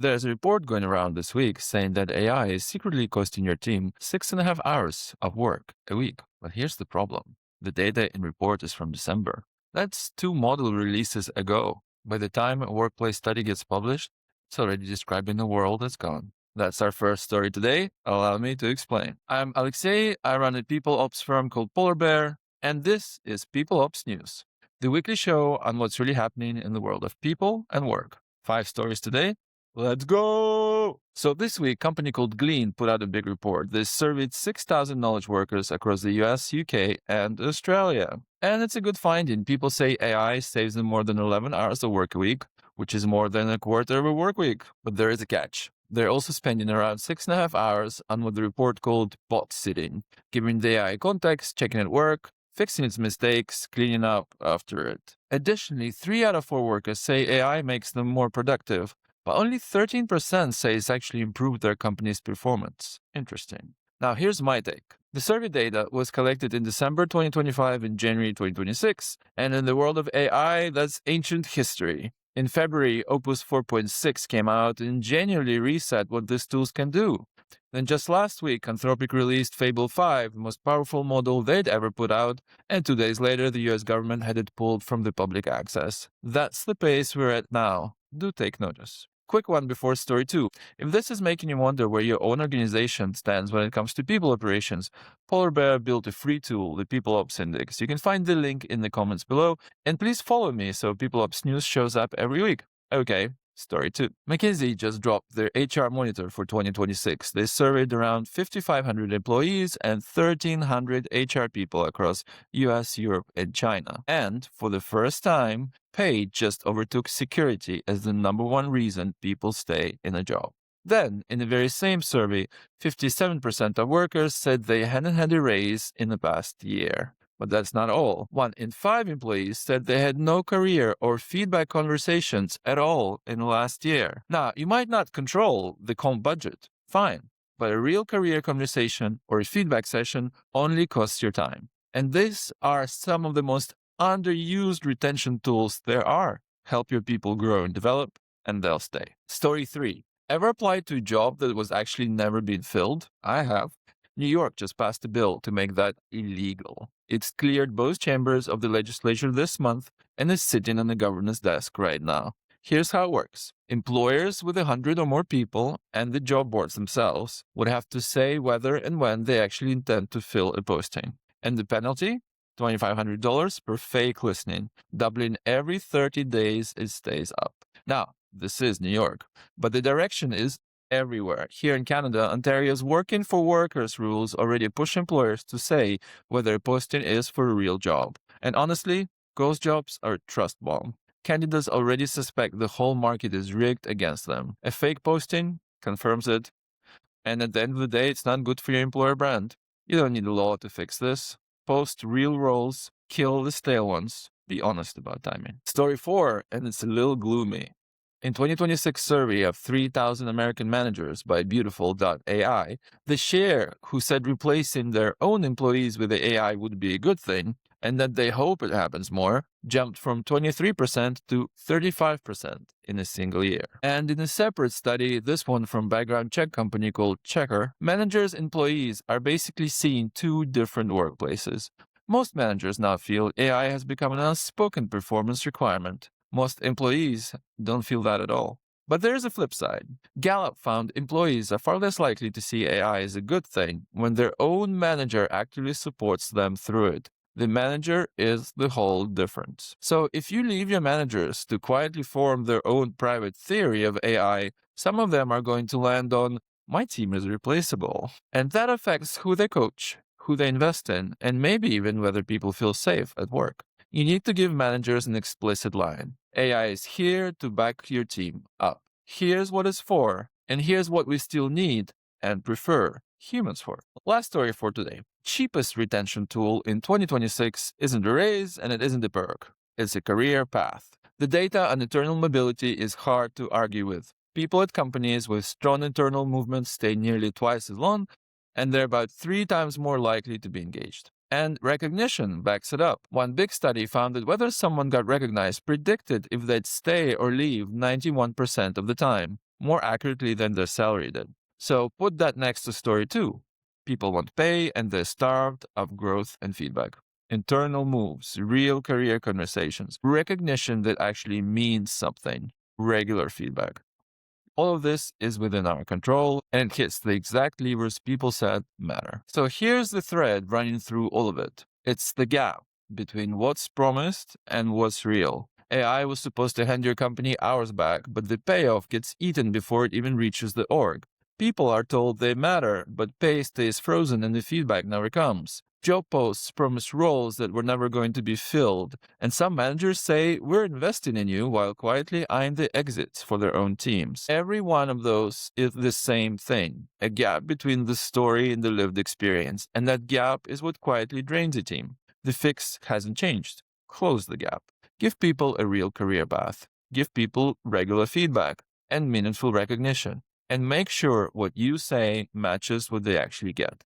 There's a report going around this week saying that AI is secretly costing your team 6.5 hours of work a week. But here's the problem. The data in report is from December. That's 2 model releases ago. By the time a workplace study gets published, it's already describing a world that's gone. That's our first story today. Allow me to explain. I'm Alexei. I run a people ops firm called Polar Bear, and this is People Ops News, the weekly show on what's really happening in the world of people and work. 5 stories today. Let's go! So this week, a company called Glean put out a big report. They surveyed 6,000 knowledge workers across the US, UK, and Australia. And it's a good finding. People say AI saves them more than 11 hours of work a week, which is more than a quarter of a work week. But there is a catch. They're also spending around 6.5 hours on what the report called botsitting, giving the AI context, checking it work, fixing its mistakes, cleaning up after it. Additionally, 3 out of 4 workers say AI makes them more productive, but only 13% say it's actually improved their company's performance. Interesting. Now, here's my take. The survey data was collected in December 2025 and January 2026, and in the world of AI, that's ancient history. In February, Opus 4.6 came out and genuinely reset what these tools can do. Then just last week, Anthropic released Fable 5, the most powerful model they'd ever put out, and 2 days later, the US government had it pulled from the public access. That's the pace we're at now. Do take notice. Quick one before story 2. If this is making you wonder where your own organization stands when it comes to people operations, Polar Bear built a free tool, the People Ops Index. You can find the link in the comments below, and please follow me so People Ops News shows up every week. Okay, story 2. McKinsey just dropped their HR Monitor for 2026. They surveyed around 5,500 employees and 1,300 HR people across US, Europe, and China. And for the first time, pay just overtook security as the #1 reason people stay in a job. Then, in the very same survey, 57% of workers said they hadn't had a raise in the past year. But that's not all. 1 in 5 employees said they had no career or feedback conversations at all in the last year. Now, you might not control the comp budget, fine, but a real career conversation or a feedback session only costs your time. And these are some of the most underused retention tools there are. Help your people grow and develop, and they'll stay. Story 3. Ever applied to a job that was actually never been filled? I have. New York just passed a bill to make that illegal. It's cleared both chambers of the legislature this month and is sitting on the governor's desk right now. Here's how it works. Employers with 100 or more people and the job boards themselves would have to say whether and when they actually intend to fill a posting. And the penalty? $2,500 per fake listening, doubling every 30 days it stays up. Now, this is New York, but the direction is everywhere. Here in Canada, Ontario's Working for Workers rules already push employers to say whether a posting is for a real job. And honestly, ghost jobs are a trust bomb. Candidates already suspect the whole market is rigged against them. A fake posting confirms it. And at the end of the day, it's not good for your employer brand. You don't need a law to fix this. Post real roles, kill the stale ones. Be honest about timing. Story 4, and it's a little gloomy. In 2026 survey of 3,000 American managers by Beautiful.ai, the share who said replacing their own employees with the AI would be a good thing, and that they hope it happens more, jumped from 23% to 35% in a single year. And in a separate study, this one from background check company called Checker, managers' employees are basically seeing 2 different workplaces. Most managers now feel AI has become an unspoken performance requirement. Most employees don't feel that at all. But there's a flip side. Gallup found employees are far less likely to see AI as a good thing when their own manager actively supports them through it. The manager is the whole difference. So if you leave your managers to quietly form their own private theory of AI, some of them are going to land on, my team is replaceable. And that affects who they coach, who they invest in, and maybe even whether people feel safe at work. You need to give managers an explicit line. AI is here to back your team up. Here's what it's for, and here's what we still need and prefer humans for. Last story for today. Cheapest retention tool in 2026 isn't a raise and it isn't a perk. It's a career path. The data on internal mobility is hard to argue with. People at companies with strong internal movement stay nearly twice as long, and they're about 3 times more likely to be engaged. And recognition backs it up. One big study found that whether someone got recognized predicted if they'd stay or leave 91% of the time. more accurately than their salary did. So put that next to story 2. People want pay and they're starved of growth and feedback. Internal moves, real career conversations, recognition that actually means something, regular feedback. All of this is within our control, and it hits the exact levers people said matter. So here's the thread running through all of it. It's the gap between what's promised and what's real. AI was supposed to hand your company hours back, but the payoff gets eaten before it even reaches the org. People are told they matter, but pay stays frozen and the feedback never comes. Job posts promise roles that were never going to be filled, and some managers say, "We're investing in you," while quietly eyeing the exits for their own teams. Every one of those is the same thing, a gap between the story and the lived experience, and that gap is what quietly drains a team. The fix hasn't changed. Close the gap. Give people a real career path. Give people regular feedback and meaningful recognition. And make sure what you say matches what they actually get.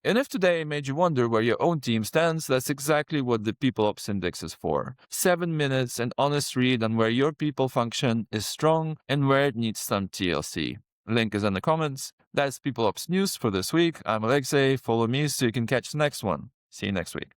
And if today made you wonder where your own team stands, that's exactly what the People Ops Index is for. 7 minutes, an honest read on where your people function is strong and where it needs some TLC. Link is in the comments. That's People Ops News for this week. I'm Alexei. Follow me so you can catch the next one. See you next week.